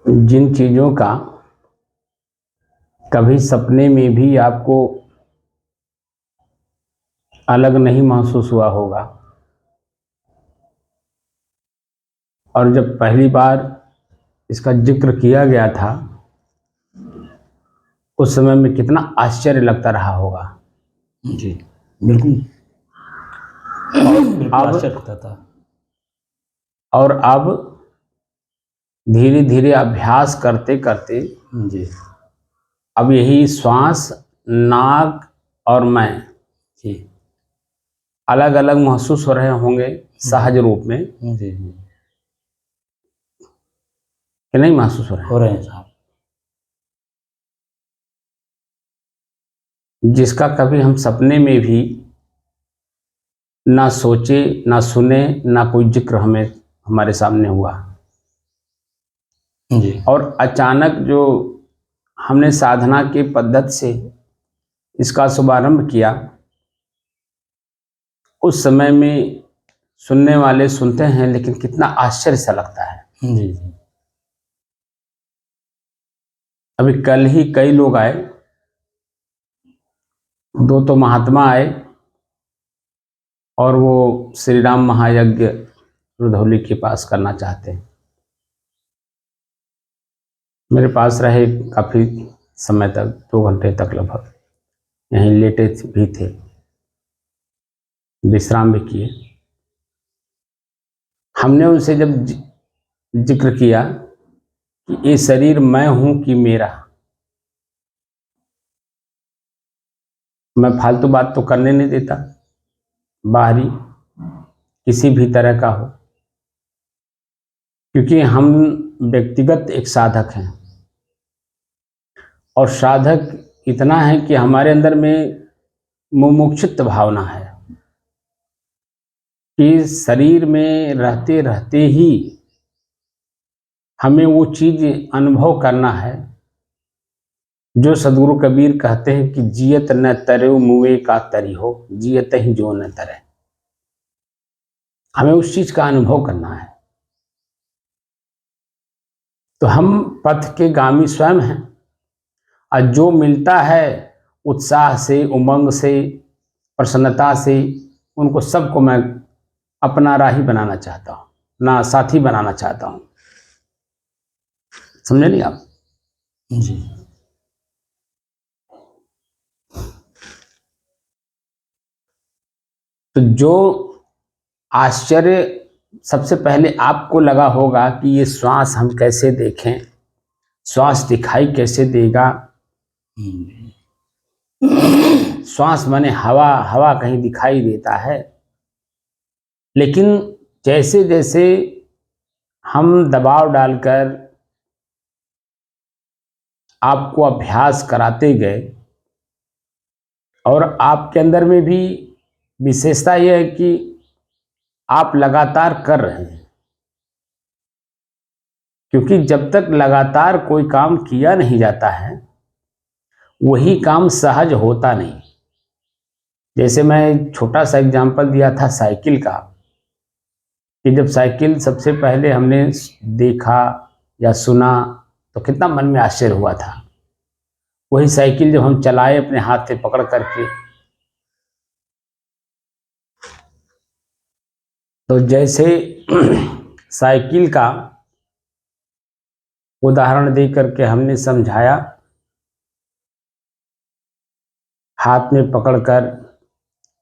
जिन चीज़ों का कभी सपने में भी आपको अलग नहीं महसूस हुआ होगा, और जब पहली बार इसका जिक्र किया गया था उस समय में कितना आश्चर्य लगता रहा होगा। जी बिल्कुल बिल्कुल आश्चर्य लगता था। और अब धीरे धीरे अभ्यास करते करते जी अब यही श्वास, नाक और मैं जी अलग अलग महसूस हो रहे होंगे सहज रूप में, जी जी कि नहीं महसूस हो हो रहे रहे हैं साहब। हैं? जिसका कभी हम सपने में भी ना सोचे, ना सुने, ना कोई जिक्र हमें हमारे सामने हुआ। जी और अचानक जो हमने साधना की पद्धति से इसका शुभारंभ किया, उस समय में सुनने वाले सुनते हैं, लेकिन कितना आश्चर्य सा लगता है। जी जी अभी कल ही कई लोग आए, दो तो महात्मा आए और वो श्री राम महायज्ञ रुधौली के पास करना चाहते हैं। मेरे पास रहे काफ़ी समय तक, 2 घंटे तक लगभग यहीं लेटे भी थे, विश्राम भी किए। हमने उनसे जब जिक्र किया कि ये शरीर मैं हूं कि मेरा, मैं फालतू बात तो करने नहीं देता, बाहरी किसी भी तरह का हो, क्योंकि हम व्यक्तिगत एक साधक हैं। और साधक इतना है कि हमारे अंदर में मुमुक्षुत्व भावना है कि शरीर में रहते रहते ही हमें वो चीज अनुभव करना है जो सदगुरु कबीर कहते हैं कि जियत न तरे मुए का तरी हो, जियत ही जो न तरे। हमें उस चीज का अनुभव करना है। तो हम पथ के गामी स्वयं हैं, और जो मिलता है उत्साह से, उमंग से, प्रसन्नता से, उनको सबको मैं अपना राही बनाना चाहता हूँ, ना साथी बनाना चाहता हूँ। समझे नहीं आप? जी तो जो आश्चर्य सबसे पहले आपको लगा होगा कि ये श्वास हम कैसे देखें, श्वास दिखाई कैसे देगा। श्वास माने हवा, हवा कहीं दिखाई देता है। लेकिन जैसे जैसे हम दबाव डालकर आपको अभ्यास कराते गए, और आपके अंदर में भी विशेषता यह है कि आप लगातार कर रहे हैं, क्योंकि जब तक लगातार कोई काम किया नहीं जाता है वही काम सहज होता नहीं। जैसे मैं छोटा सा एग्जांपल दिया था साइकिल का, कि जब साइकिल सबसे पहले हमने देखा या सुना तो कितना मन में आश्चर्य हुआ था। वही साइकिल जब हम चलाए अपने हाथ से पकड़ करके, तो जैसे साइकिल का उदाहरण दे करके हमने समझाया, हाथ में पकड़कर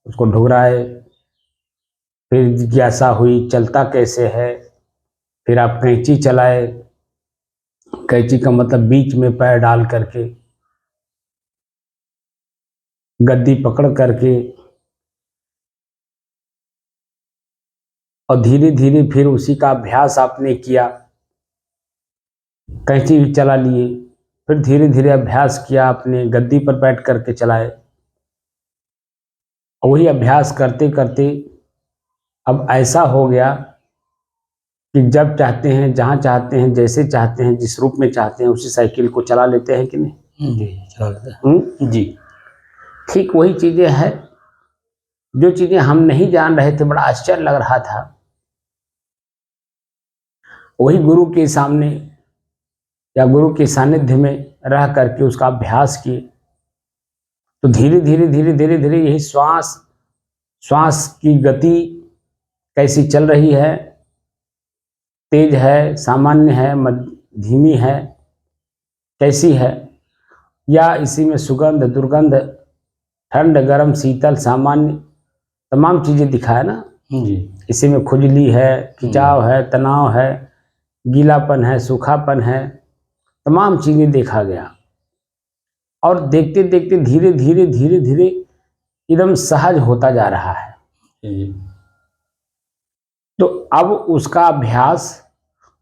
उसको ढुराए, फिर जिज्ञासा हुई चलता कैसे है, फिर आप कैंची चलाए, कैंची का मतलब बीच में पैर डाल करके, गद्दी पकड़ करके, और धीरे धीरे फिर उसी का अभ्यास आपने किया, कैंची भी चला लिए, फिर धीरे धीरे अभ्यास किया आपने, गद्दी पर बैठ करके चलाए। और वही अभ्यास करते करते अब ऐसा हो गया कि जब चाहते हैं, जहाँ चाहते हैं, जैसे चाहते हैं, जिस रूप में चाहते हैं उसी साइकिल को चला लेते हैं कि नहीं? जी चला लेते हैं। जी ठीक वही चीजें हैं, जो चीजें हम नहीं जान रहे थे, बड़ा आश्चर्य लग रहा था, वही गुरु के सामने या गुरु के सानिध्य में रह करके उसका अभ्यास किए, तो धीरे धीरे धीरे धीरे धीरे यही श्वास श्वास की गति कैसी चल रही है, तेज है, सामान्य है, धीमी है, कैसी है, या इसी में सुगंध दुर्गंध, ठंड गर्म शीतल सामान्य तमाम चीज़ें दिखाए ना जी। इसी में खुजली है, खिंचाव है, तनाव है, गीलापन है, सूखापन है, तमाम चीज़ें देखा गया। और देखते देखते धीरे धीरे धीरे धीरे एकदम सहज होता जा रहा है। जी। तो अब उसका अभ्यास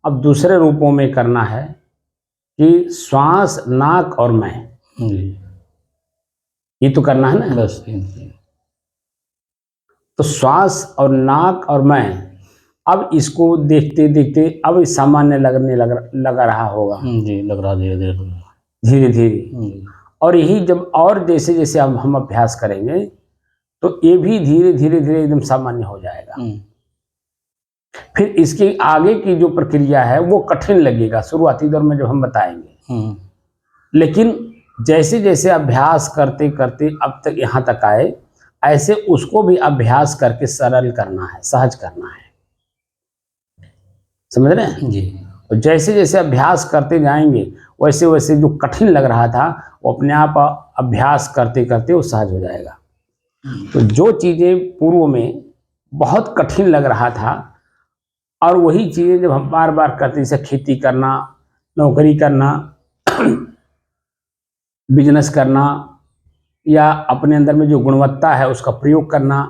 अब दूसरे रूपों में करना है कि श्वास, नाक और मैं, जी। ये तो करना है ना। बस जी। तो श्वास और नाक और मैं, अब इसको देखते देखते अब सामान्य लगने लग रहा होगा जी, लग रहा धीरे धीरे धीरे धीरे। और यही जब और जैसे जैसे अब हम अभ्यास करेंगे तो ये भी धीरे धीरे धीरे एकदम सामान्य हो जाएगा। फिर इसके आगे की जो प्रक्रिया है वो कठिन लगेगा शुरुआती दौर में जब हम बताएंगे, लेकिन जैसे जैसे अभ्यास करते करते अब तक यहाँ तक आए, ऐसे उसको भी अभ्यास करके सरल करना है, सहज करना है। समझ रहे हैं जी। तो जैसे जैसे अभ्यास करते जाएंगे वैसे वैसे जो कठिन लग रहा था वो अपने आप अभ्यास करते करते वो सहज हो जाएगा। तो जो चीज़ें पूर्व में बहुत कठिन लग रहा था और वही चीज़ें जब हम बार बार करते, जैसे खेती करना, नौकरी करना, बिजनेस करना, या अपने अंदर में जो गुणवत्ता है उसका प्रयोग करना,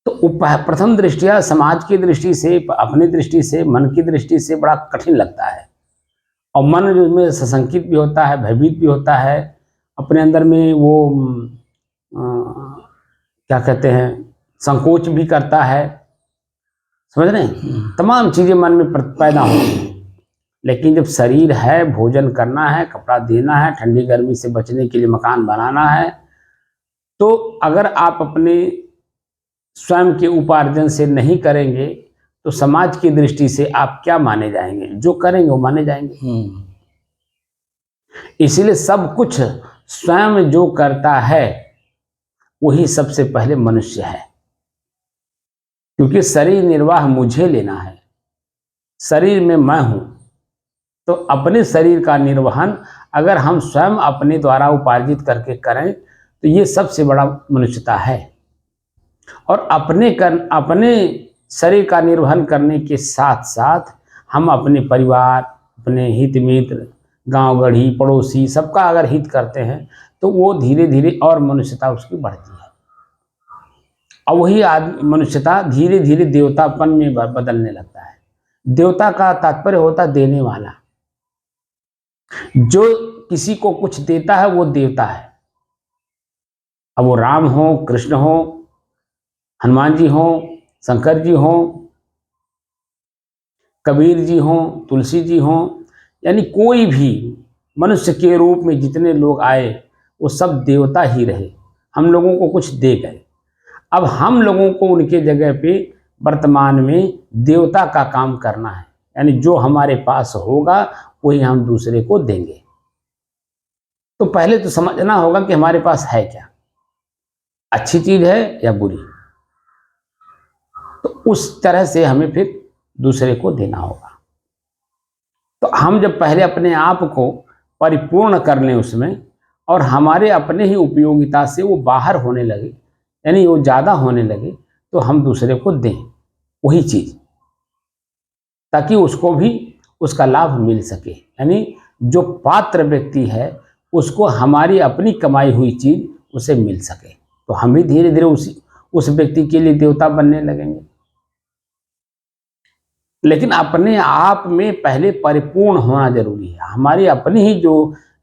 तो प्रथम दृष्टिया समाज की दृष्टि से, अपनी दृष्टि से, मन की दृष्टि से बड़ा कठिन लगता है। और मन जो में सशंकित भी होता है, भयभीत भी होता है, अपने अंदर में वो क्या कहते हैं, संकोच भी करता है। समझ रहे हैं, तमाम चीज़ें मन में पैदा होती हैं। लेकिन जब शरीर है, भोजन करना है, कपड़ा देना है, ठंडी गर्मी से बचने के लिए मकान बनाना है, तो अगर आप अपने स्वयं के उपार्जन से नहीं करेंगे तो समाज की दृष्टि से आप क्या माने जाएंगे? जो करेंगे वो माने जाएंगे। इसीलिए सब कुछ स्वयं जो करता है वही सबसे पहले मनुष्य है, क्योंकि शरीर निर्वाह मुझे लेना है, शरीर में मैं हूं। तो अपने शरीर का निर्वहन अगर हम स्वयं अपने द्वारा उपार्जित करके करें तो ये सबसे बड़ा मनुष्यता है। और अपने शरीर का निर्वहन करने के साथ साथ हम अपने परिवार, अपने हित मित्र, गांव गढ़ी, पड़ोसी, सबका अगर हित करते हैं तो वो धीरे धीरे और मनुष्यता उसकी बढ़ती है। और वही मनुष्यता धीरे धीरे देवतापन में बदलने लगता है। देवता का तात्पर्य होता है देने वाला। जो किसी को कुछ देता है वो देवता है। अब वो राम हो, कृष्ण हो, हनुमान जी हो, शंकर जी हो, कबीर जी हो, तुलसी जी हो, यानी कोई भी मनुष्य के रूप में जितने लोग आए वो सब देवता ही रहे, हम लोगों को कुछ दे गए। अब हम लोगों को उनके जगह पे वर्तमान में देवता का काम करना है, यानी जो हमारे पास होगा वही हम दूसरे को देंगे। तो पहले तो समझना होगा कि हमारे पास है क्या, अच्छी चीज है या बुरी, तो उस तरह से हमें फिर दूसरे को देना होगा। तो हम जब पहले अपने आप को परिपूर्ण कर लें उसमें, और हमारे अपने ही उपयोगिता से वो बाहर होने लगे, यानी वो ज़्यादा होने लगे, तो हम दूसरे को दें वही चीज़, ताकि उसको भी उसका लाभ मिल सके। यानी जो पात्र व्यक्ति है उसको हमारी अपनी कमाई हुई चीज़ उसे मिल सके, तो हम भी धीरे धीरे उस व्यक्ति के लिए देवता बनने लगेंगे। लेकिन अपने आप में पहले परिपूर्ण होना जरूरी है। हमारी अपनी ही जो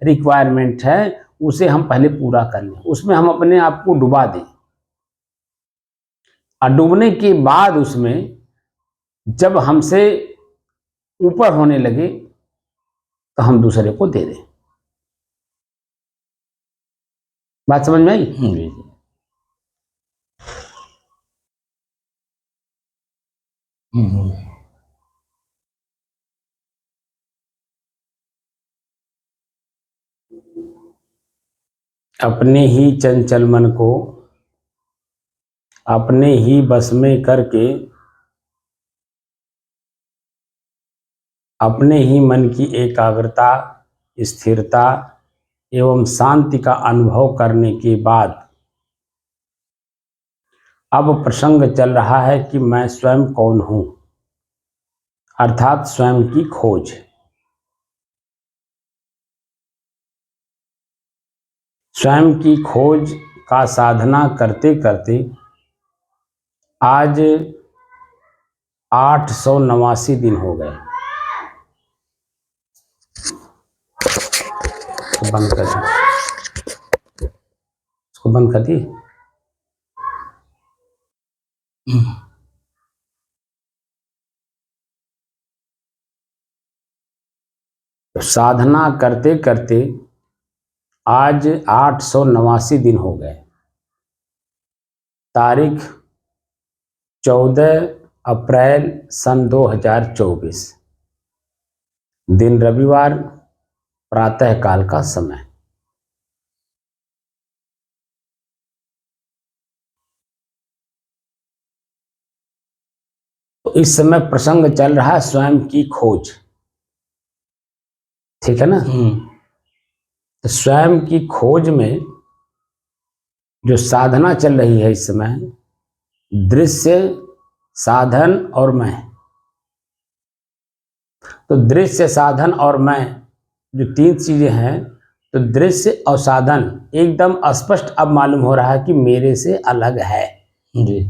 रिक्वायरमेंट है उसे हम पहले पूरा कर लें, उसमें हम अपने आप को डुबा दें, और डूबने के बाद उसमें जब हमसे ऊपर होने लगे तो हम दूसरे को दे दें। बात समझ में आई? जी। अपने ही चंचल मन को अपने ही बस में करके अपने ही मन की एकाग्रता, स्थिरता एवं शांति का अनुभव करने के बाद अब प्रसंग चल रहा है कि मैं स्वयं कौन हूं, अर्थात स्वयं की खोज। स्वयं की खोज का साधना करते करते आज 889 दिन हो गए। बंद कर दिए, इसको बंद कर दिए। साधना करते करते आज 889 दिन हो गए। तारीख 14 अप्रैल सन 2024, दिन रविवार, प्रातः काल का समय। तो इस समय प्रसंग चल रहा है स्वयं की खोज, ठीक है ना। तो स्वयं की खोज में जो साधना चल रही है इस समय, दृश्य, साधन और मैं। तो दृश्य, साधन और मैं जो तीन चीजें हैं, तो दृश्य और साधन एकदम स्पष्ट अब मालूम हो रहा है कि मेरे से अलग है। जी।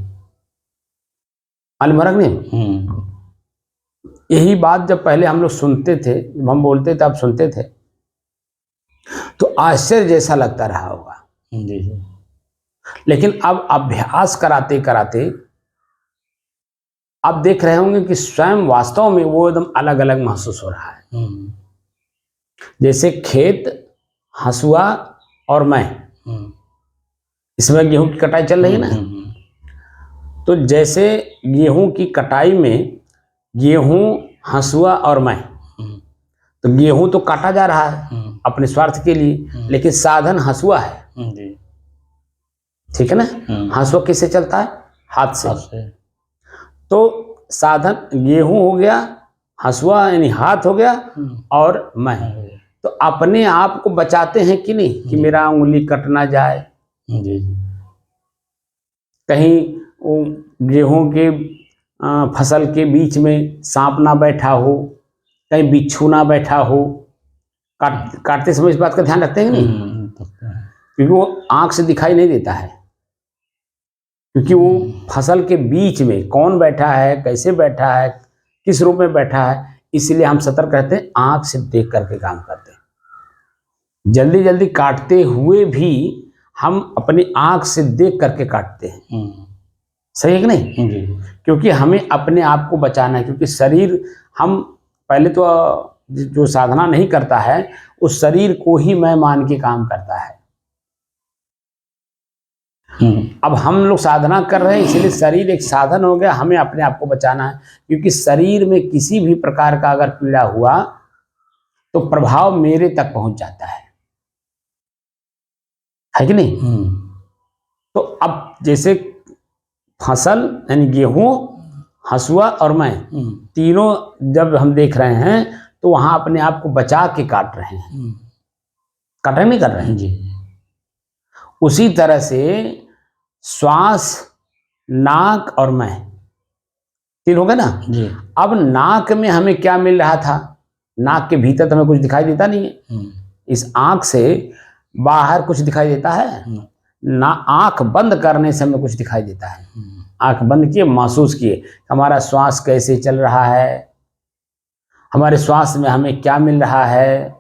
मालूम हो रहा नहीं? यही बात जब पहले हम लोग सुनते थे, जब हम बोलते थे, आप सुनते थे, तो आश्चर्य जैसा लगता रहा होगा। जी जी। लेकिन अब अभ्यास कराते कराते आप देख रहे होंगे कि स्वयं वास्तव में वो एकदम अलग अलग महसूस हो रहा है। जैसे खेत, हसुआ और मैं, इसमें गेहूं की कटाई चल रही है ना। तो जैसे गेहूं की कटाई में गेहूं, हसुआ और मैं, तो गेहूं तो काटा जा रहा है अपने स्वार्थ के लिए, लेकिन साधन हसुआ है। ठीक है ना। हसुआ किससे चलता है? हाथ से। तो साधन गेहूं हो गया, हसुआ यानी हाथ हो गया, और मैं। तो अपने आप को बचाते हैं कि नहीं, कि मेरा उंगली कट ना जाए, कहीं गेहूं के फसल के बीच में सांप ना बैठा हो, कहीं बिच्छू ना बैठा हो। काटते समय इस बात का ध्यान रखते हैं कि नहीं? क्योंकि वो आंख से दिखाई नहीं देता है, क्योंकि वो फसल के बीच में कौन बैठा है, कैसे बैठा है, किस रूप में बैठा है, इसलिए हम सतर्क रहते हैं, आंख से देख करके काम करते हैं। जल्दी जल्दी काटते हुए भी हम अपनी आंख से देख करके काटते हैं। सही है कि नहीं? क्योंकि हमें अपने आप को बचाना है, क्योंकि शरीर, हम पहले तो जो साधना नहीं करता है उस शरीर को ही मैं मान के काम करता है। अब हम लोग साधना कर रहे हैं, इसलिए शरीर एक साधन हो गया, हमें अपने आप को बचाना है। क्योंकि शरीर में किसी भी प्रकार का अगर पीड़ा हुआ तो प्रभाव मेरे तक पहुंच जाता है कि नहीं? तो अब जैसे फसल यानी गेहूं, हसुआ और मैं, तीनों जब हम देख रहे हैं तो वहां अपने आप को बचा के काट रहे हैं। काट रहे नहीं कर रहे हैं जी। उसी तरह से श्वास, नाक और मैं, तीन हो गए ना जी। अब नाक में हमें क्या मिल रहा था? नाक के भीतर तो हमें कुछ दिखाई देता नहीं है, इस आंख से बाहर कुछ दिखाई देता है ना। आंख बंद करने से हमें कुछ दिखाई देता है। आंख बंद किए, महसूस किए हमारा श्वास कैसे चल रहा है, हमारे श्वास में हमें क्या मिल रहा है।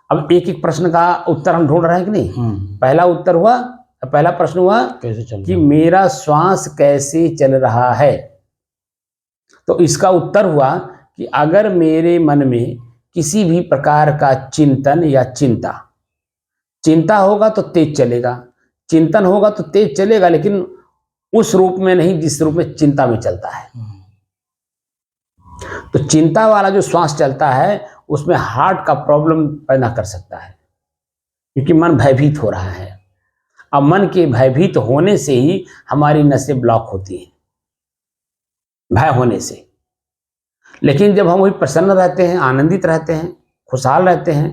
अब एक एक प्रश्न का उत्तर हम ढूंढ रहे हैं कि नहीं? पहला उत्तर हुआ, पहला प्रश्न हुआ कैसे चल कि मेरा श्वास कैसे चल रहा है। तो इसका उत्तर हुआ कि अगर मेरे मन में किसी भी प्रकार का चिंतन या चिंता होगा तो तेज चलेगा, चिंतन होगा तो तेज चलेगा, लेकिन उस रूप में नहीं जिस रूप में चिंता में चलता है। तो चिंता वाला जो श्वास चलता है उसमें हार्ट का प्रॉब्लम पैदा कर सकता है, क्योंकि मन भयभीत हो रहा है। अब मन के भयभीत होने से ही हमारी नसें ब्लॉक होती हैं, भय होने से। लेकिन जब हम वही प्रसन्न रहते हैं, आनंदित रहते हैं, खुशहाल रहते हैं,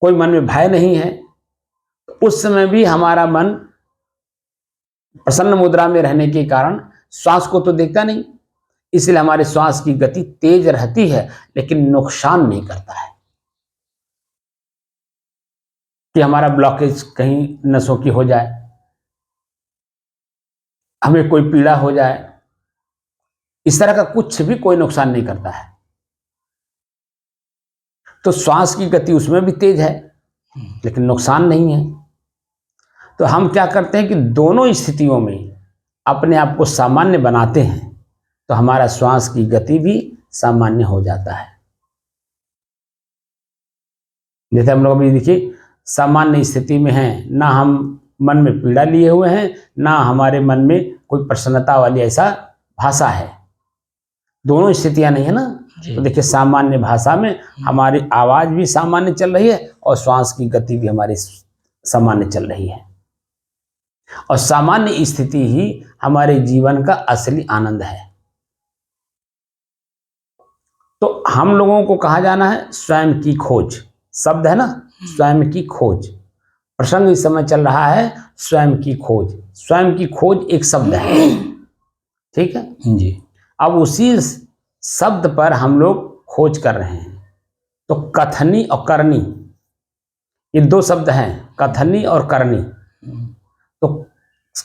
कोई मन में भय नहीं है, तो उस समय भी हमारा मन प्रसन्न मुद्रा में रहने के कारण श्वास को तो देखता नहीं, इसलिए हमारे श्वास की गति तेज रहती है, लेकिन नुकसान नहीं करता है कि हमारा ब्लॉकेज कहीं नसों की हो जाए, हमें कोई पीड़ा हो जाए। इस तरह का कुछ भी कोई नुकसान नहीं करता है। तो श्वास की गति उसमें भी तेज है, लेकिन नुकसान नहीं है। तो हम क्या करते हैं कि दोनों स्थितियों में अपने आप को सामान्य बनाते हैं, तो हमारा श्वास की गति भी सामान्य हो जाता है। जैसे हम लोग अभी देखिए सामान्य स्थिति में हैं, ना हम मन में पीड़ा लिए हुए हैं, ना हमारे मन में कोई प्रसन्नता वाली ऐसा भाषा है। दोनों स्थितियां नहीं है ना। तो देखिए सामान्य भाषा में हमारी आवाज भी सामान्य चल रही है और श्वास की गति भी हमारी सामान्य चल रही है। और सामान्य स्थिति ही हमारे जीवन का असली आनंद है। तो हम लोगों को कहा जाना है स्वयं की खोज, शब्द है ना, स्वयं की खोज। प्रसंग इस समय चल रहा है स्वयं की खोज। स्वयं की खोज एक शब्द है, ठीक है जी। अब उसी शब्द पर हम लोग खोज कर रहे हैं। तो कथनी और करनी, ये दो शब्द हैं, कथनी और करनी। तो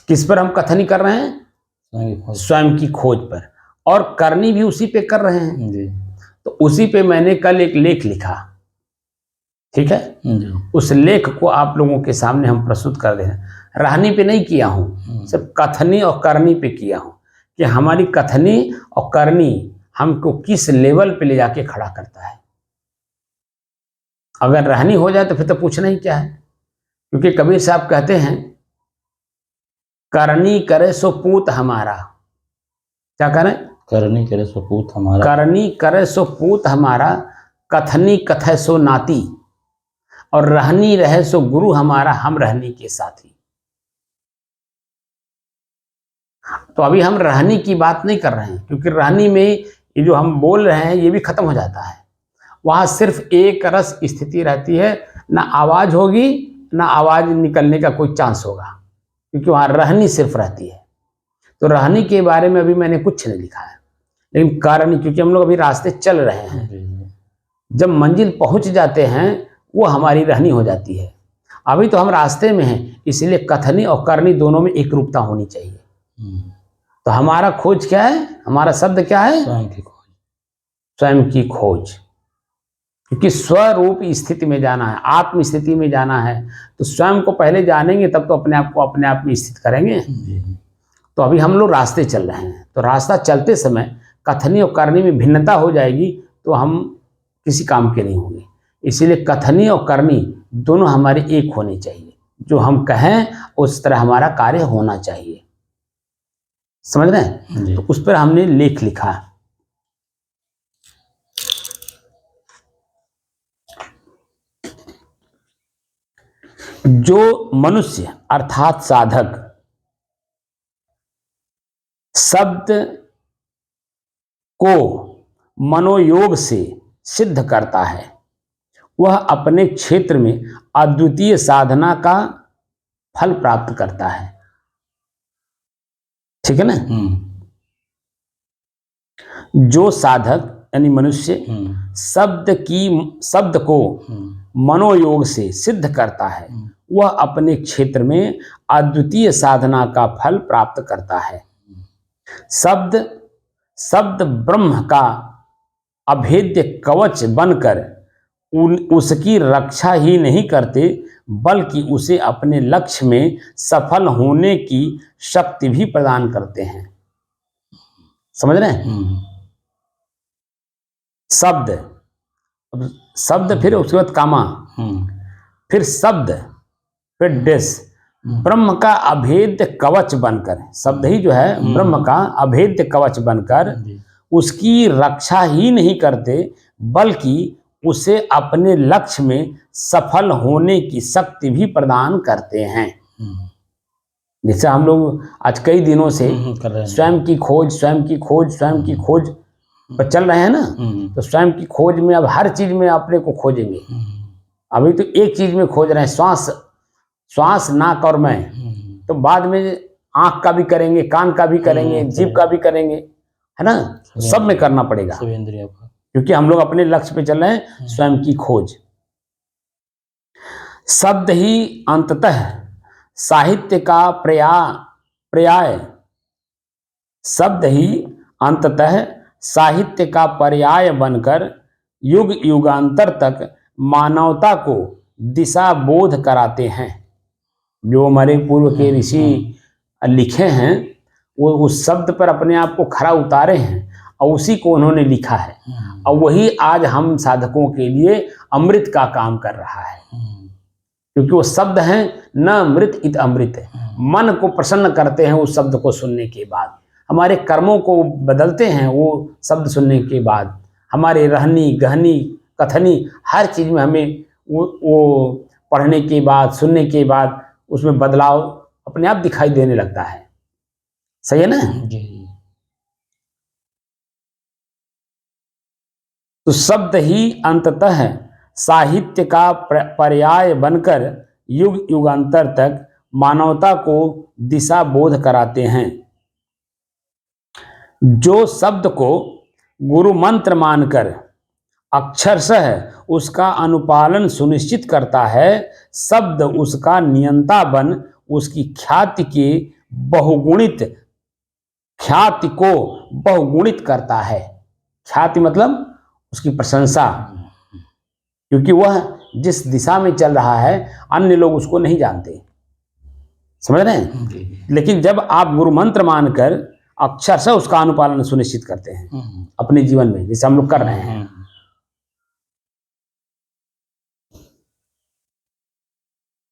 किस पर हम कथनी कर रहे हैं? स्वयं की खोज पर। और करनी भी उसी पे कर रहे हैं जी। तो उसी पे मैंने कल एक लेख लिखा, ठीक है जी। उस लेख को आप लोगों के सामने हम प्रस्तुत कर रहे हैं। रहनी पे नहीं किया हूं, सिर्फ कथनी और करनी पे किया हूं कि हमारी कथनी और करनी हमको किस लेवल पे ले जाके खड़ा करता है। अगर रहनी हो जाए तो फिर तो पूछना ही क्या है। क्योंकि कबीर साहब कहते हैं करनी करे सो पूत हमारा, क्या करें? करनी करे सो पूत हमारा, करनी करे सो पूत हमारा, कथनी कथय सो नाती, और रहनी रहे सो गुरु हमारा, हम रहनी के साथी। तो अभी हम रहनी की बात नहीं कर रहे हैं, क्योंकि रहनी में ये जो हम बोल रहे हैं ये भी खत्म हो जाता है। वहां सिर्फ एक रस स्थिति रहती है, ना आवाज होगी ना आवाज निकलने का कोई चांस होगा, क्योंकि वहां रहनी सिर्फ रहती है। तो रहनी के बारे में अभी मैंने कुछ नहीं लिखा है, लेकिन करनी, क्योंकि हम लोग अभी रास्ते चल रहे हैं, जब मंजिल पहुंच जाते हैं वो हमारी रहनी हो जाती है। अभी तो हम रास्ते में हैं, इसलिए कथनी और करनी दोनों में एक रूपता होनी चाहिए। तो हमारा खोज क्या है? हमारा शब्द क्या है? स्वयं की खोज। स्वयं की खोज, क्योंकि स्वरूप स्थिति में जाना है, आत्म स्थिति में जाना है। तो स्वयं को पहले जानेंगे तब तो अपने आप को अपने आप में स्थित करेंगे। तो अभी हम लोग रास्ते चल रहे हैं, तो रास्ता चलते समय कथनी और करनी में भिन्नता हो जाएगी तो हम किसी काम के नहीं होंगे। इसीलिए कथनी और करनी दोनों हमारे एक होने चाहिए। जो हम कहें उस तरह हमारा कार्य होना चाहिए। समझ रहे हैं? तो उस पर हमने लेख लिखा। जो मनुष्य अर्थात साधक शब्द को मनोयोग से सिद्ध करता है, वह अपने क्षेत्र में अद्वितीय साधना का फल प्राप्त करता है। ठीक है ना? जो साधक यानी मनुष्य शब्द को मनोयोग से सिद्ध करता है, वह अपने क्षेत्र में अद्वितीय साधना का फल प्राप्त करता है। शब्द ब्रह्म का अभेद्य कवच बनकर उसकी रक्षा ही नहीं करते, बल्कि उसे अपने लक्ष्य में सफल होने की शक्ति भी प्रदान करते हैं। समझ रहे हैं? शब्द फिर उसके बाद कामा, फिर शब्द, फिर डेस, ब्रह्म का अभेद्य कवच बनकर, शब्द ही जो है ब्रह्म का अभेद्य कवच बनकर उसकी रक्षा ही नहीं करते, बल्कि उसे अपने लक्ष्य में सफल होने की शक्ति भी प्रदान करते हैं। जैसे हम लोग आज कई दिनों से कर रहे हैं। स्वयं की खोज, स्वयं की खोज, स्वयं की खोज पर चल रहे हैं ना, तो स्वयं की खोज में अब हर चीज में अपने को खोजेंगे। अभी तो एक चीज में खोज रहे हैं, श्वास, श्वास, नाक और मैं, तो बाद में आंख का भी करेंगे, कान का भी करेंगे, जीभ का भी करेंगे, है ना, सब में करना पड़ेगा, सब इंद्रियों का, क्योंकि हम लोग अपने लक्ष्य पे चल रहे हैं, स्वयं की खोज। शब्द ही अंततः साहित्य का पर्याय, शब्द ही अंततः साहित्य का पर्याय बनकर युग युगांतर तक मानवता को दिशा बोध कराते हैं। जो हमारे पूर्व के ऋषि लिखे हैं, वो उस शब्द पर अपने आप को खरा उतारे हैं और उसी को उन्होंने लिखा है, और वही आज हम साधकों के लिए अमृत का काम कर रहा है, क्योंकि वो शब्द हैं न अमृत इत अमृत, मन को प्रसन्न करते हैं उस शब्द को सुनने के बाद, हमारे कर्मों को बदलते हैं वो शब्द सुनने के बाद, हमारे रहनी गहनी कथनी हर चीज में हमें वो पढ़ने के बाद, सुनने के बाद उसमें बदलाव अपने आप दिखाई देने लगता है। सही है ना? तो शब्द ही अंततः साहित्य का पर्याय बनकर युग युगांतर तक मानवता को दिशा बोध कराते हैं। जो शब्द को गुरु मंत्र मानकर अक्षरशः उसका अनुपालन सुनिश्चित करता है, शब्द उसका नियंता बन उसकी ख्याति को बहुगुणित करता है। ख्याति मतलब उसकी प्रशंसा, क्योंकि वह जिस दिशा में चल रहा है अन्य लोग उसको नहीं जानते, समझ रहे हैं? लेकिन जब आप गुरु मंत्र मानकर अक्षरशः उसका अनुपालन सुनिश्चित करते हैं अपने जीवन में, जैसे हम लोग कर रहे हैं,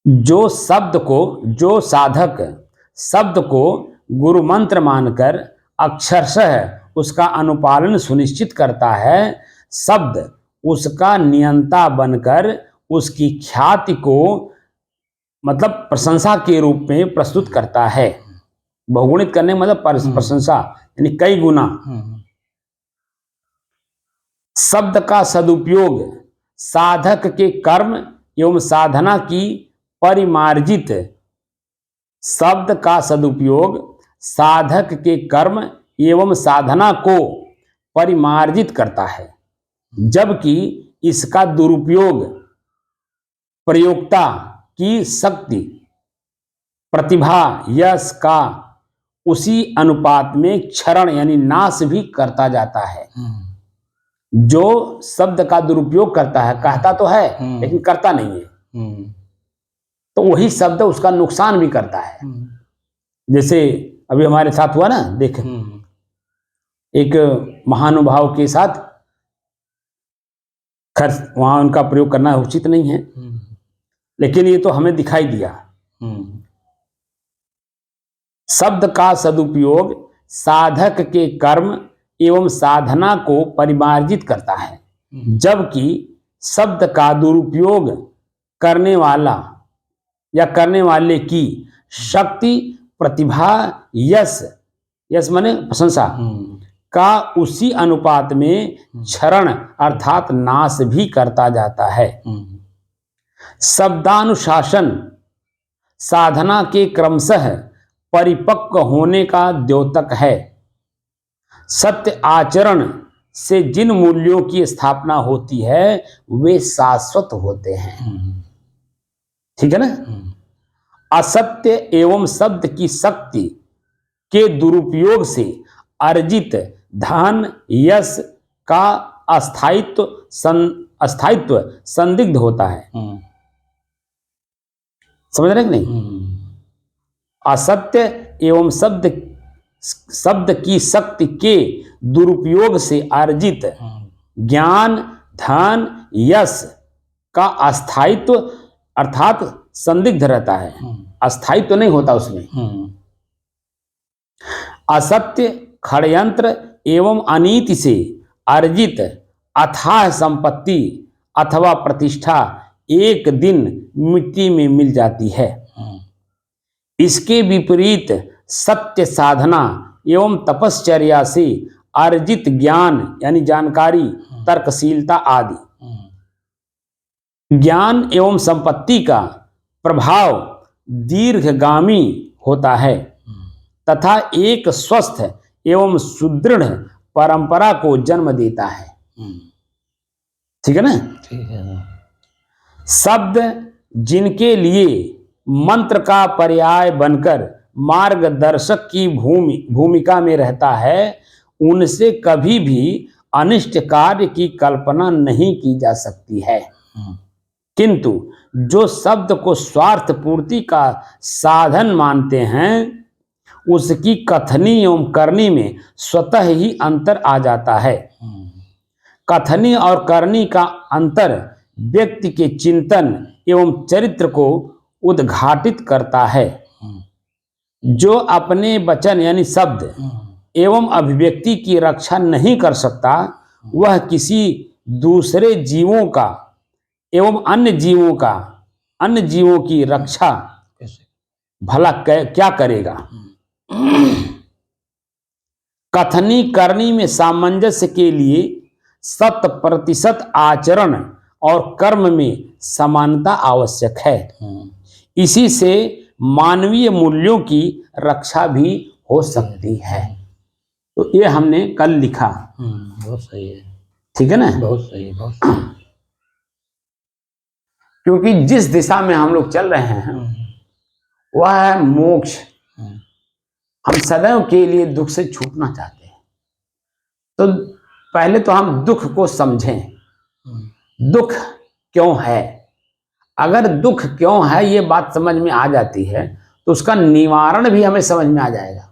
जो साधक शब्द को गुरु मंत्र मानकर अक्षरशः उसका अनुपालन सुनिश्चित करता है, शब्द उसका नियंता बनकर उसकी ख्याति को मतलब प्रशंसा के रूप में प्रस्तुत करता है। बहुगुणित करने मतलब प्रशंसा, यानी कई गुना। शब्द का सदुपयोग साधक के कर्म एवं साधना की परिमार्जित, शब्द का सदुपयोग साधक के कर्म एवं साधना को परिमार्जित करता है, जबकि इसका दुरुपयोग प्रयोक्ता की शक्ति, प्रतिभा, यश का उसी अनुपात में क्षरण यानी नाश भी करता जाता है। जो शब्द का दुरुपयोग करता है, कहता तो है लेकिन करता नहीं है, तो वही शब्द उसका नुकसान भी करता है। जैसे अभी हमारे साथ हुआ ना, देख एक महानुभाव के साथ, खैर वहां उनका प्रयोग करना उचित नहीं है, लेकिन ये तो हमें दिखाई दिया। शब्द का सदुपयोग साधक के कर्म एवं साधना को परिमार्जित करता है, जबकि शब्द का दुरुपयोग करने वाला या करने वाले की शक्ति, प्रतिभा, यश माने प्रशंसा का उसी अनुपात में क्षरण अर्थात नाश भी करता जाता है। शब्दानुशासन साधना के क्रमशः परिपक्व होने का द्योतक है। सत्य आचरण से जिन मूल्यों की स्थापना होती है वे शाश्वत होते हैं। ठीक है ना? असत्य एवं शब्द की शक्ति के दुरुपयोग से अर्जित धन, यश का अस्थायित्व संदिग्ध होता है। समझ रहे कि नहीं? असत्य एवं शब्द की शक्ति के दुरुपयोग से अर्जित ज्ञान, धन, यश का अस्थायित्व अर्थात संदिग्ध रहता है, अस्थायित्व नहीं होता उसमें। असत्य, षड्यंत्र एवं अनीति से अर्जित अथाह संपत्ति अथवा प्रतिष्ठा एक दिन मिट्टी में मिल जाती है। इसके विपरीत सत्य साधना एवं तपश्चर्या से अर्जित ज्ञान यानी जानकारी, तर्कशीलता आदि ज्ञान एवं संपत्ति का प्रभाव दीर्घगामी होता है तथा एक स्वस्थ एवं सुदृढ़ परंपरा को जन्म देता है। ठीक है ना? ठीक है। शब्द जिनके लिए मंत्र का पर्याय बनकर मार्गदर्शक की भूमिका में रहता है, उनसे कभी भी अनिष्ट कार्य की कल्पना नहीं की जा सकती है। किंतु जो शब्द को स्वार्थ पूर्ति का साधन मानते हैं, उसकी कथनी एवं करनी में स्वतः ही अंतर आ जाता है। कथनी और करनी का अंतर व्यक्ति के चिंतन एवं चरित्र को उद्घाटित करता है। जो अपने वचन यानी शब्द एवं अभिव्यक्ति की रक्षा नहीं कर सकता, वह किसी दूसरे जीवों का एवं अन्य जीवों की रक्षा भला क्या करेगा। कथनी करनी में सामंजस्य के लिए 100% आचरण और कर्म में समानता आवश्यक है। इसी से मानवीय मूल्यों की रक्षा भी हो सकती है। तो ये हमने कल लिखा। बहुत सही है। ठीक है ना? बहुत सही, बहुत सही। क्योंकि जिस दिशा में हम लोग चल रहे हैं वह है मोक्ष। हम सदैव के लिए दुख से छूटना चाहते हैं। तो पहले तो हम दुख को समझें, दुख क्यों है। अगर दुख क्यों है ये बात समझ में आ जाती है तो उसका निवारण भी हमें समझ में आ जाएगा।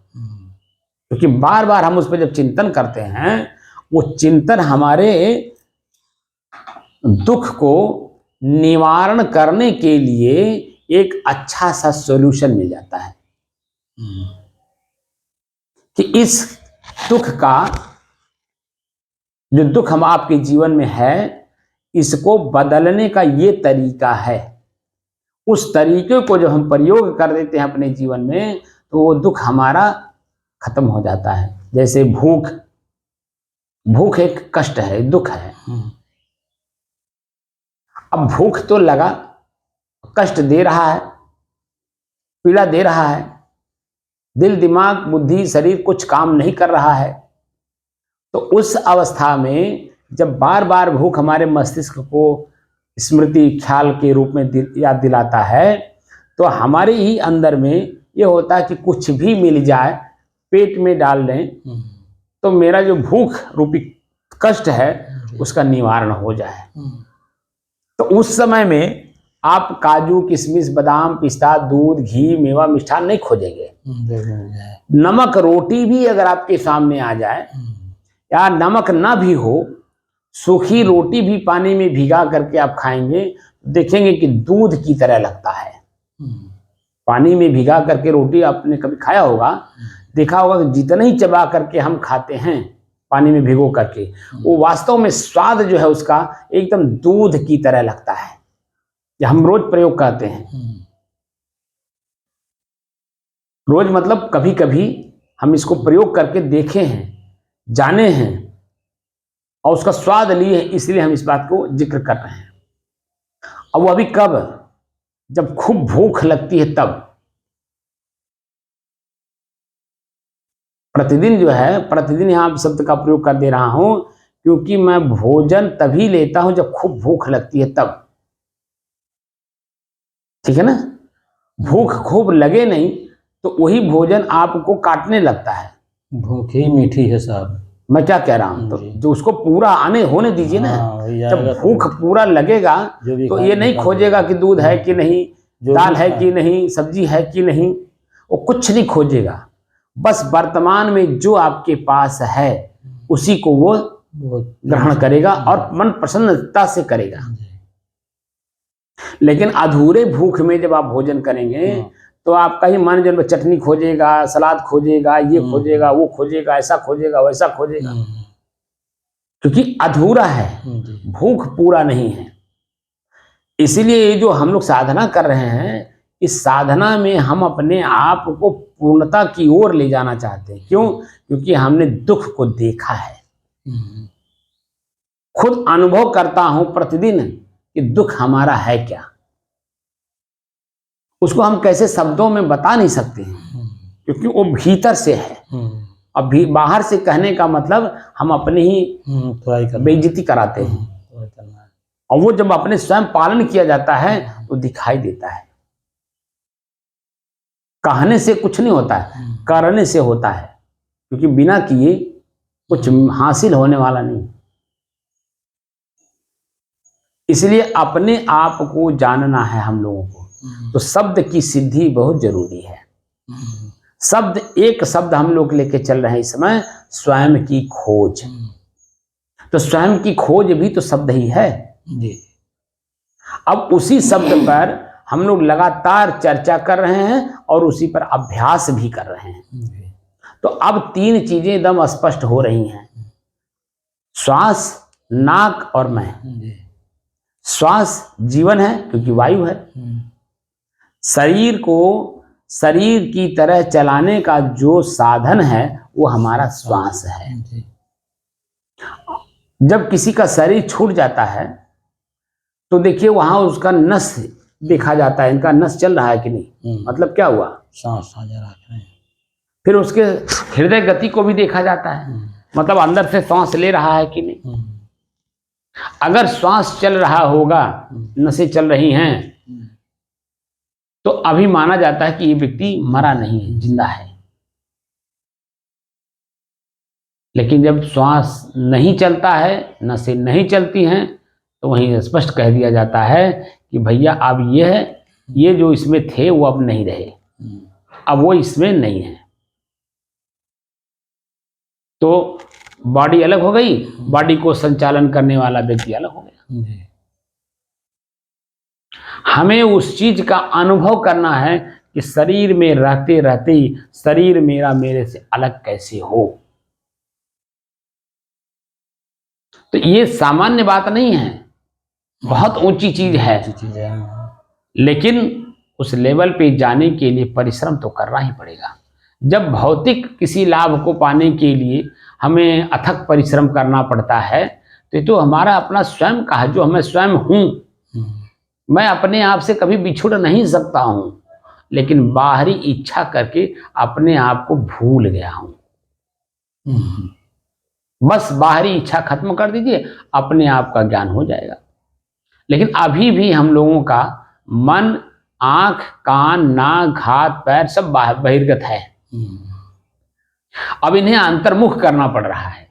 क्योंकि बार बार हम उस पर जब चिंतन करते हैं, वो चिंतन हमारे दुख को निवारण करने के लिए एक अच्छा सा सॉल्यूशन मिल जाता है कि इस दुख का जो दुख हम आपके जीवन में है, इसको बदलने का ये तरीका है। उस तरीके को जब हम प्रयोग कर देते हैं अपने जीवन में, तो वो दुख हमारा खत्म हो जाता है। जैसे भूख एक कष्ट है, दुख है। अब भूख तो लगा, कष्ट दे रहा है, पीड़ा दे रहा है, दिल दिमाग बुद्धि शरीर कुछ काम नहीं कर रहा है। तो उस अवस्था में जब बार बार भूख हमारे मस्तिष्क को स्मृति ख्याल के रूप में याद दिलाता है, तो हमारे ही अंदर में ये होता है कि कुछ भी मिल जाए पेट में डाल दें तो मेरा जो भूख रूपी कष्ट है उसका निवारण हो जाए। तो उस समय में आप काजू किशमिश बादाम पिस्ता दूध घी मेवा मिष्ठान नहीं खोजेंगे। नमक रोटी भी अगर आपके सामने आ जाए या नमक ना भी हो, सूखी रोटी भी पानी में भिगा करके आप खाएंगे, देखेंगे कि दूध की तरह लगता है। पानी में भिगा करके रोटी आपने कभी खाया होगा, देखा होगा कि जितना ही चबा करके हम खाते हैं पानी में भिगो करके, वो वास्तव में स्वाद जो है उसका एकदम दूध की तरह लगता है। ये हम रोज प्रयोग करते हैं। रोज मतलब कभी कभी हम इसको प्रयोग करके देखे हैं, जाने हैं और उसका स्वाद लिए, इसलिए हम इस बात को जिक्र कर रहे हैं। अब वो अभी कब, जब खूब भूख लगती है तब। प्रतिदिन जो है, प्रतिदिन यहां शब्द का प्रयोग कर दे रहा हूं क्योंकि मैं भोजन तभी लेता हूं जब खूब भूख लगती है तब। ठीक है ना? भूख खूब लगे नहीं तो वही भोजन आपको काटने लगता है। भूख ही मीठी है साहब। मैं क्या कह रहा हूं, तो जो उसको पूरा होने दीजिए ना। जब भूख पूरा लगेगा तो ये नहीं खोजेगा कि दूध है कि नहीं, दाल है कि नहीं, सब्जी है कि नहीं, वो कुछ नहीं खोजेगा। बस वर्तमान में जो आपके पास है उसी को वो ग्रहण करेगा और मन प्रसन्नता से करेगा। लेकिन अधूरे भूख में जब आप भोजन करेंगे तो आपका ही मन जब चटनी खोजेगा, सलाद खोजेगा, ये खोजेगा, वो खोजेगा, ऐसा खोजेगा, वैसा खोजेगा। क्योंकि अधूरा है, जी। भूख पूरा नहीं है। इसीलिए ये जो हम लोग साधना कर रहे हैं, इस साधना में हम अपने आप को पूर्णता की ओर ले जाना चाहते हैं। क्यों? क्योंकि हमने दुख को देखा है, खुद अनुभव करता हूं प्रतिदिन कि दुख हमारा है क्या। उसको हम कैसे शब्दों में बता नहीं सकते हैं, क्योंकि वो भीतर से है। अब भी बाहर से कहने का मतलब हम अपनी ही बेइज्जती कराते हैं, और वो जब अपने स्वयं पालन किया जाता है तो दिखाई देता है। कहने से कुछ नहीं होता है, करने से होता है, क्योंकि बिना किए कुछ हासिल होने वाला नहीं। इसलिए अपने आप को जानना है हम लोगों को, तो शब्द की सिद्धि बहुत जरूरी है। शब्द, एक शब्द हम लोग लेके चल रहे हैं इस समय, स्वयं की खोज। तो स्वयं की खोज भी तो शब्द ही है जी। अब उसी शब्द पर हम लोग लगातार चर्चा कर रहे हैं और उसी पर अभ्यास भी कर रहे हैं। तो अब तीन चीजें एकदम स्पष्ट हो रही हैं, श्वास, नाक और मैं। श्वास जीवन है क्योंकि वायु है। शरीर को शरीर की तरह चलाने का जो साधन है वो हमारा श्वास है। जब किसी का शरीर छूट जाता है तो देखिए वहां उसका नस देखा जाता है, इनका नस चल रहा है कि नहीं, मतलब क्या हुआ, सांस साझा रख रहे हैं। फिर उसके हृदय गति को भी देखा जाता है, मतलब अंदर से सांस ले रहा है कि नहीं। अगर श्वास चल रहा होगा, नसें चल रही हैं, तो अभी माना जाता है कि ये व्यक्ति मरा नहीं है, जिंदा है। लेकिन जब श्वास नहीं चलता है, नसें नहीं चलती हैं, तो वहीं स्पष्ट कह दिया जाता है कि भैया अब ये जो इसमें थे वो अब नहीं रहे, अब वो इसमें नहीं है। तो बॉडी अलग हो गई, बॉडी को संचालन करने वाला व्यक्ति अलग हो गया। हमें उस चीज का अनुभव करना है कि शरीर में रहते रहते ही शरीर मेरा मेरे से अलग कैसे हो। तो ये सामान्य बात नहीं है, बहुत ऊंची चीज है। लेकिन उस लेवल पे जाने के लिए परिश्रम तो करना ही पड़ेगा। जब भौतिक किसी लाभ को पाने के लिए हमें अथक परिश्रम करना पड़ता है, तो ये तो हमारा अपना स्वयं का है, जो मैं स्वयं हूं। मैं अपने आप से कभी बिछुड़ नहीं सकता हूं, लेकिन बाहरी इच्छा करके अपने आप को भूल गया हूं। बस बाहरी इच्छा खत्म कर दीजिए, अपने आप का ज्ञान हो जाएगा। लेकिन अभी भी हम लोगों का मन, आंख, कान, नाक, हाथ, पैर सब बहिर्गत है। अब इन्हें अंतर्मुख करना पड़ रहा है।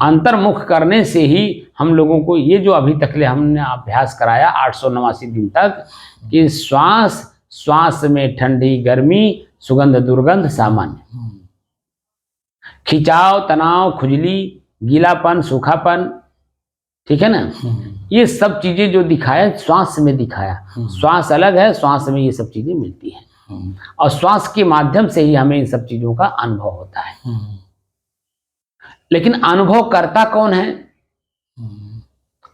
अंतर्मुख करने से ही हम लोगों को ये जो अभी तक हमने अभ्यास कराया 889 दिन तक, कि श्वास में ठंडी गर्मी, सुगंध दुर्गंध सामान्य, खिंचाव, तनाव, खुजली, गीलापन, सूखापन, ठीक है ना, ये सब चीजें जो दिखाया श्वास में दिखाया। श्वास अलग है, श्वास में ये सब चीजें मिलती हैं, और श्वास के माध्यम से ही हमें इन सब चीजों का अनुभव होता है। लेकिन अनुभव करता कौन है,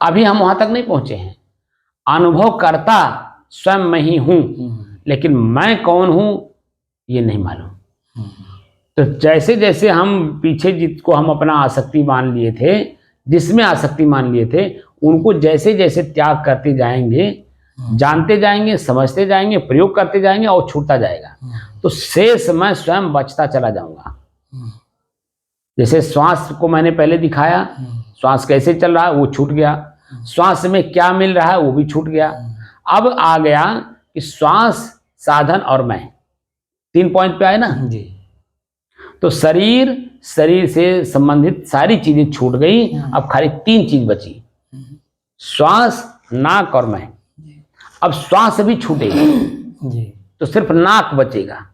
अभी हम वहां तक नहीं पहुंचे हैं। अनुभव करता स्वयं मैं ही हूं, लेकिन मैं कौन हूं ये नहीं मालूम। तो जैसे जैसे हम पीछे जिसको हम अपना आसक्ति मान लिए थे, जिसमें आसक्ति मान लिए थे, उनको जैसे जैसे त्याग करते जाएंगे, जानते जाएंगे, समझते जाएंगे, प्रयोग करते जाएंगे, और छूटता जाएगा, तो शेष मैं स्वयं बचता चला जाऊंगा। जैसे श्वास को मैंने पहले दिखाया, श्वास कैसे चल रहा है वो छूट गया, श्वास में क्या मिल रहा है वो भी छूट गया। अब आ गया कि श्वास, साधन और मैं, 3 पॉइंट पे आए ना जी। तो शरीर से संबंधित सारी चीजें छूट गई, अब खाली 3 चीज बची, श्वास, नाक और मैं। अब श्वास भी छूटेगा जी, तो सिर्फ नाक बचेगा।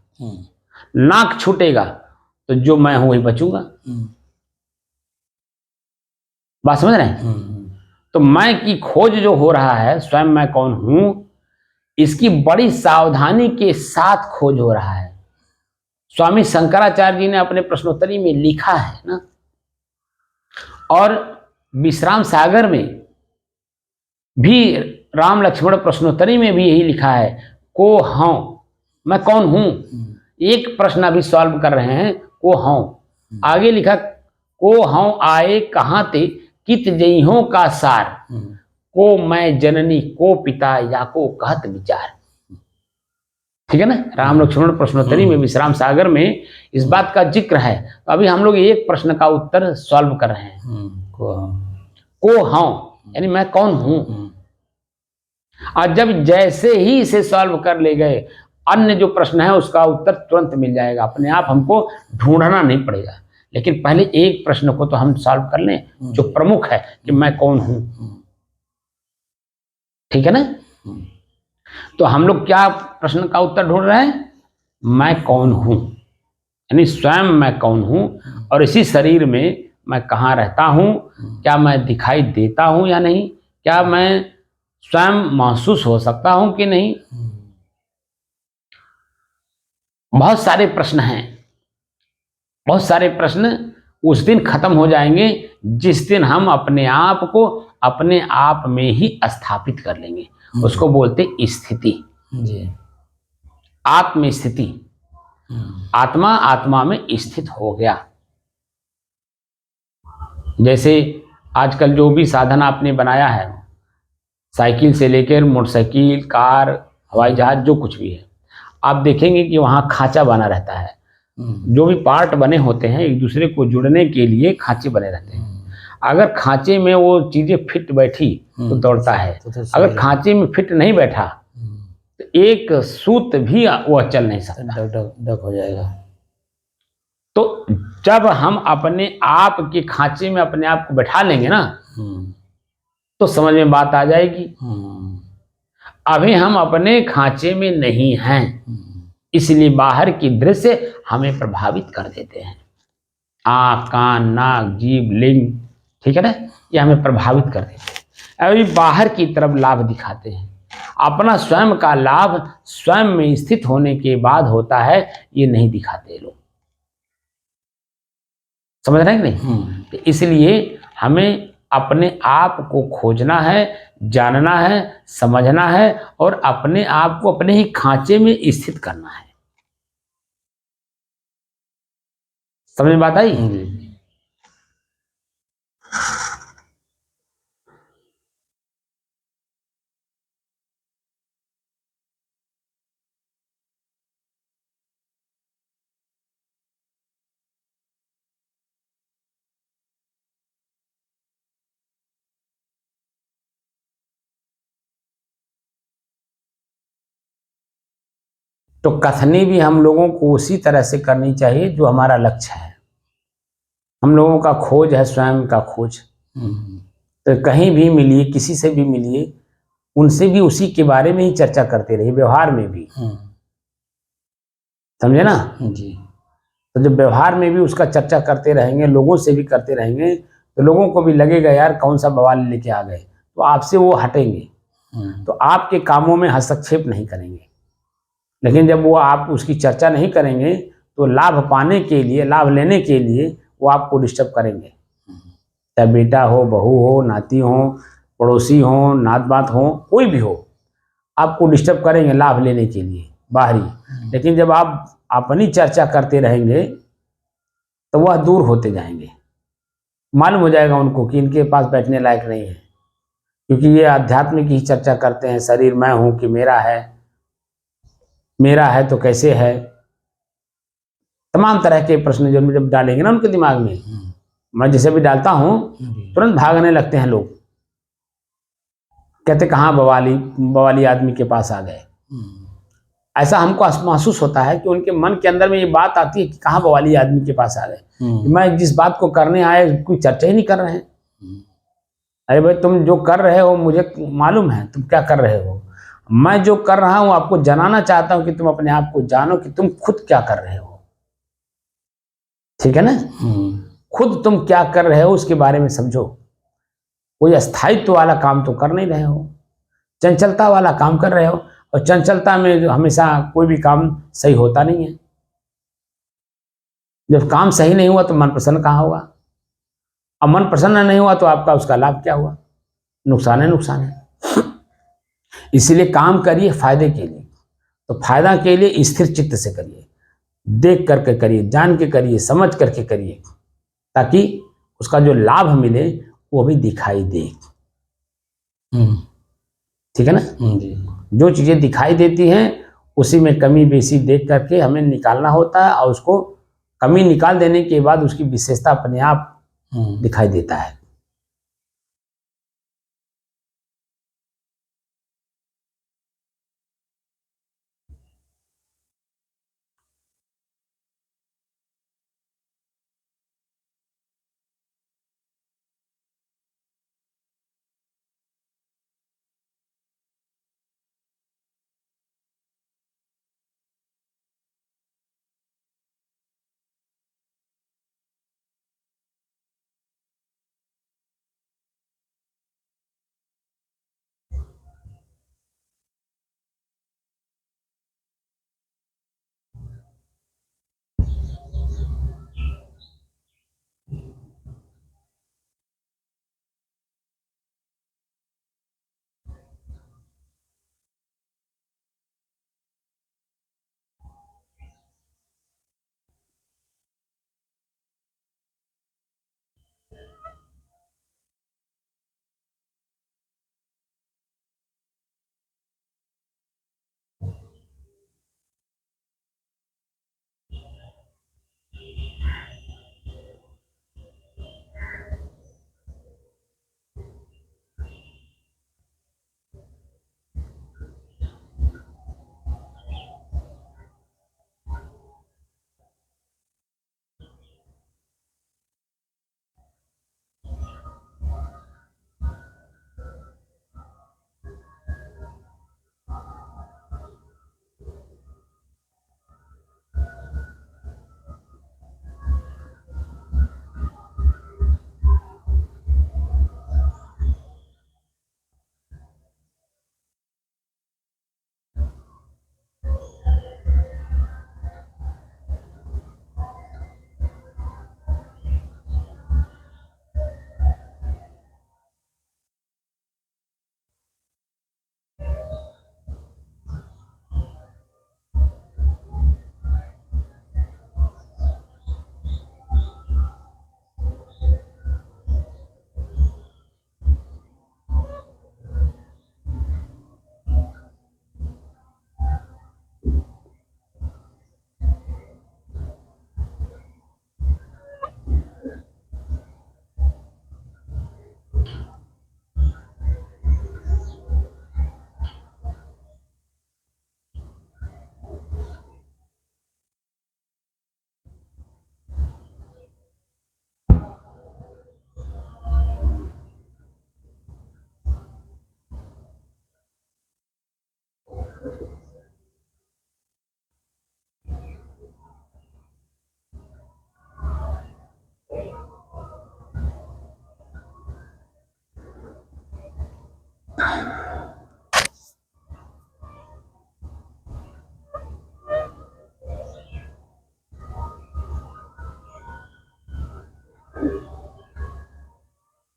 नाक छूटेगा तो जो मैं हूं वही बचूंगा। बात समझ रहे हैं? तो मैं की खोज जो हो रहा है, स्वयं मैं कौन हूं, इसकी बड़ी सावधानी के साथ खोज हो रहा है। स्वामी शंकराचार्य जी ने अपने प्रश्नोत्तरी में लिखा है ना, और विश्राम सागर में भी, राम लक्ष्मण प्रश्नोत्तरी में भी यही लिखा है, को हूं, मैं कौन हूं। एक प्रश्न अभी सॉल्व कर रहे हैं, को हूं। आगे लिखा, को हूं आए कहां ते, कित जइहों का सार, को मैं जननी को पिता, या को कहत विचार। ठीक है ना, राम लक्ष्मण प्रश्नोत्तरी में विश्राम सागर में इस बात का जिक्र है। तो अभी हम लोग एक प्रश्न का उत्तर सॉल्व कर रहे हैं, को हूं यानी मैं कौन हूं। और जब जैसे ही इसे सॉल्व कर ले गए, अन्य जो प्रश्न है उसका उत्तर तुरंत मिल जाएगा, अपने आप हमको ढूंढना नहीं पड़ेगा। लेकिन पहले एक प्रश्न को तो हम सॉल्व कर लें जो प्रमुख है, कि मैं कौन हूं। ठीक है ना। तो हम लोग क्या प्रश्न का उत्तर ढूंढ रहे हैं, मैं कौन हूं, यानी स्वयं मैं कौन हूं, और इसी शरीर में मैं कहाँ रहता हूं, क्या मैं दिखाई देता हूं या नहीं, क्या मैं स्वयं महसूस हो सकता हूं कि नहीं। बहुत सारे प्रश्न हैं, बहुत सारे प्रश्न उस दिन खत्म हो जाएंगे जिस दिन हम अपने आप को अपने आप में ही स्थापित कर लेंगे। उसको बोलते स्थिति जी, आत्म स्थिति। आत्मा आत्मा में स्थित हो गया। जैसे आजकल जो भी साधन आपने बनाया है, साइकिल से लेकर मोटरसाइकिल, कार, हवाई जहाज, जो कुछ भी है, आप देखेंगे कि वहाँ खांचा बना रहता है। जो भी पार्ट बने होते हैं एक दूसरे को जुड़ने के लिए खांचे बने रहते हैं। अगर खांचे में वो चीजें फिट बैठी तो दौड़ता है, अगर खांचे में फिट नहीं बैठा तो एक सूत भी वह चल नहीं सकता, डक हो जाएगा। तो जब हम अपने आप के खांचे में अपने आप को बैठा लेंगे ना, तो समझ में बात आ जाएगी। अभी हम अपने खांचे में नहीं हैं, इसलिए बाहर की दृश्य हमें प्रभावित कर देते हैं। आँख, कान, नाक, जीभ, लिंग, ठीक है ना, ये हमें प्रभावित कर देते हैं। अभी बाहर की तरफ लाभ दिखाते हैं। अपना स्वयं का लाभ स्वयं में स्थित होने के बाद होता है, ये नहीं दिखाते लोग। समझ रहे हैं कि नहीं। तो इसलिए हमें अपने आप को खोजना है, जानना है, समझना है, और अपने आप को अपने ही खांचे में स्थित करना है। समझ में बात आई। तो कथनी भी हम लोगों को उसी तरह से करनी चाहिए जो हमारा लक्ष्य है। हम लोगों का खोज है स्वयं का खोज। तो कहीं भी मिलिए, किसी से भी मिलिए, उनसे भी उसी के बारे में ही चर्चा करते रहिए, व्यवहार में भी। समझे ना जी। तो जब व्यवहार में भी उसका चर्चा करते रहेंगे, लोगों से भी करते रहेंगे, तो लोगों को भी लगेगा यार कौन सा बवाल लेके आ गए, तो आपसे वो हटेंगे, तो आपके कामों में हस्तक्षेप नहीं करेंगे। लेकिन जब वो आप उसकी चर्चा नहीं करेंगे तो लाभ पाने के लिए, लाभ लेने के लिए वो आपको डिस्टर्ब करेंगे। चाहे बेटा हो, बहू हो, नाती हो, पड़ोसी हो, नात बात हो, कोई भी हो, आपको डिस्टर्ब करेंगे लाभ लेने के लिए बाहरी। लेकिन जब आप अपनी चर्चा करते रहेंगे तो वह दूर होते जाएंगे। मालूम हो जाएगा उनको कि इनके पास बैठने लायक नहीं है, क्योंकि ये आध्यात्म की ही चर्चा करते हैं। शरीर मैं हूं कि मेरा है, मेरा है तो कैसे है, तमाम तरह के प्रश्न जब डालेंगे ना उनके दिमाग में, मैं जैसे भी डालता हूं तुरंत भागने लगते हैं लोग। कहते कहाँ बवाली आदमी के पास आ गए। ऐसा हमको महसूस होता है कि उनके मन के अंदर में ये बात आती है कि कहाँ बवाली आदमी के पास आ गए। मैं जिस बात को करने आए कोई चर्चा ही नहीं कर रहे हैं। अरे भाई तुम जो कर रहे हो मुझे मालूम है तुम क्या कर रहे हो। मैं जो कर रहा हूं आपको जनाना चाहता हूं कि तुम अपने आप को जानो कि तुम खुद क्या कर रहे हो। ठीक है ना। खुद तुम क्या कर रहे हो उसके बारे में समझो। कोई स्थायित्व वाला काम तो कर नहीं रहे हो, चंचलता वाला काम कर रहे हो, और चंचलता में हमेशा कोई भी काम सही होता नहीं है। जब काम सही नहीं हुआ तो मन प्रसन्न कहाँ होगा। अब मन प्रसन्न नहीं हुआ तो आपका उसका लाभ क्या हुआ? नुकसान है, नुकसान है। इसीलिए काम करिए फायदे के लिए, तो फायदा के लिए स्थिर चित्त से करिए, देख करके करिए, जान के करिए, समझ करके करिए, ताकि उसका जो लाभ मिले वो भी दिखाई दे। ठीक है ना? जी। जो चीजें दिखाई देती हैं उसी में कमी बेसी देख करके हमें निकालना होता है, और उसको कमी निकाल देने के बाद उसकी विशेषता अपने आप दिखाई देता है।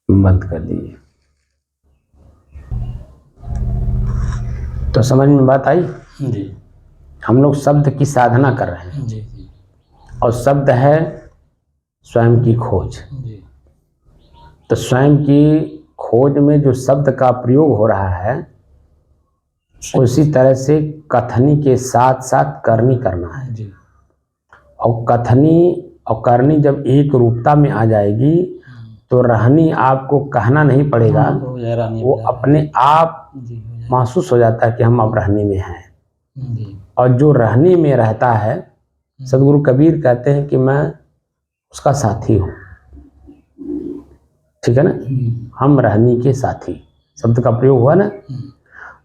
बंद कर दीजिए। तो समझ में बात आई? जी। हम लोग शब्द की साधना कर रहे हैं, जी। और शब्द है स्वयं की खोज। जी। तो स्वयं की खोज में जो शब्द का प्रयोग हो रहा है, उसी तरह से कथनी के साथ साथ करनी करना है। जी। और कथनी और करनी जब एक रूपता में आ जाएगी तो रहनी आपको कहना नहीं पड़ेगा, वो अपने आप महसूस हो जाता है कि हम अब रहनी में हैं। और जो रहनी में रहता है, सदगुरु कबीर कहते हैं कि मैं उसका साथी हूँ। ठीक है ना? हम रहनी के साथी, शब्द का प्रयोग हुआ ना।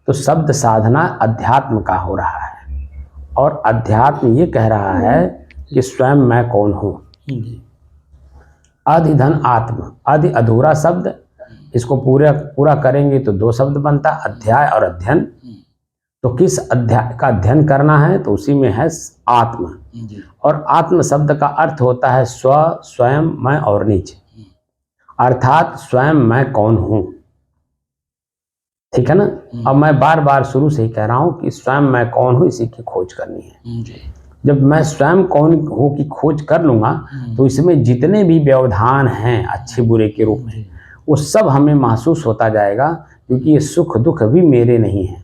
तो शब्द साधना अध्यात्म का हो रहा है, और अध्यात्म ये कह रहा है कि स्वयं मैं कौन हूँ। अधि धन आत्म, अधि अधूरा शब्द, इसको पूरा करेंगे तो दो शब्द बनता, अध्याय और अध्ययन। तो किस अध्याय का अध्ययन करना है? तो उसी में है आत्म। और आत्म शब्द का अर्थ होता है स्व, स्वयं, मैं और निज। अर्थात स्वयं मैं कौन हूं। ठीक है ना। अब मैं बार बार शुरू से ही कह रहा हूं कि स्वयं मैं कौन हूं, इसी की खोज करनी है। जब मैं स्वयं कौन हूं की खोज कर लूंगा तो इसमें जितने भी व्यवधान हैं अच्छे बुरे के रूप में, वो सब हमें महसूस होता जाएगा, क्योंकि ये सुख दुख भी मेरे नहीं हैं,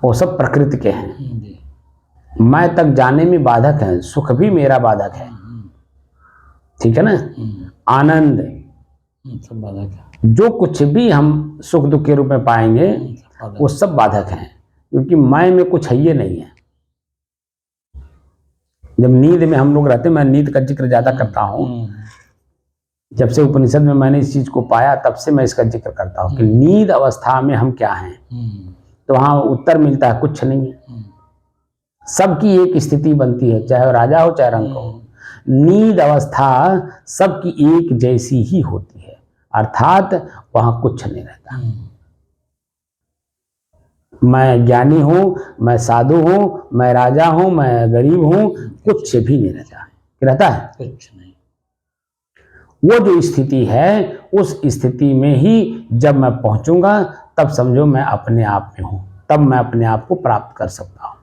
वो सब प्रकृति के हैं। मैं तक जाने में बाधक है, सुख भी मेरा बाधक है। ठीक है ना। आनंद, सब बाधक है। जो कुछ भी हम सुख दुख के रूप में पाएंगे वो सब बाधक हैं, क्योंकि मैं में कुछ है ये नहीं है। जब नींद में हम लोग रहते हैं, मैं नींद का जिक्र ज्यादा करता हूँ, जब से उपनिषद में मैंने इस चीज को पाया तब से मैं इसका जिक्र करता हूँ कि नींद अवस्था में हम क्या हैं। तो वहां उत्तर मिलता है कुछ नहीं है। सबकी एक स्थिति बनती है, चाहे राजा हो चाहे रंक हो। नींद अवस्था सबकी एक जैसी ही होती है, अर्थात वहां कुछ नहीं रहता। मैं ज्ञानी हूं, मैं साधु हूं, मैं राजा हूं, मैं गरीब हूं, कुछ भी नहीं रहता। रहता है कुछ नहीं। वो जो स्थिति है, उस स्थिति में ही जब मैं पहुंचूंगा तब समझो मैं अपने आप में हूं, तब मैं अपने आप को प्राप्त कर सकता हूं।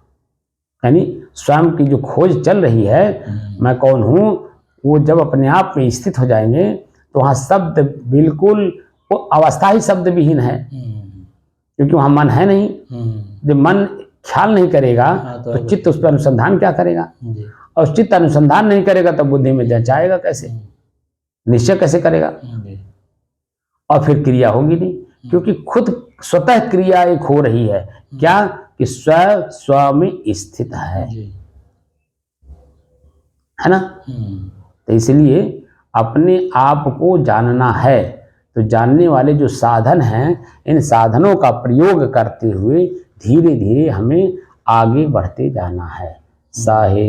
यानी स्वयं की जो खोज चल रही है, मैं कौन हूं, वो जब अपने आप में स्थित हो जाएंगे तो वहां शब्द बिल्कुल, वो अवस्था ही शब्द विहीन है, क्योंकि वहां मन है नहीं। जब मन ख्याल नहीं करेगा तो चित्त उस पर अनुसंधान क्या करेगा, और चित्त अनुसंधान नहीं करेगा तो बुद्धि में जाएगा कैसे, निश्चय कैसे करेगा, और फिर क्रिया होगी नहीं, क्योंकि खुद स्वतः क्रिया एक हो रही है। क्या कि स्व में स्थित है ना। तो इसलिए अपने आप को जानना है, तो जानने वाले जो साधन हैं, इन साधनों का प्रयोग करते हुए धीरे धीरे हमें आगे बढ़ते जाना है। साहे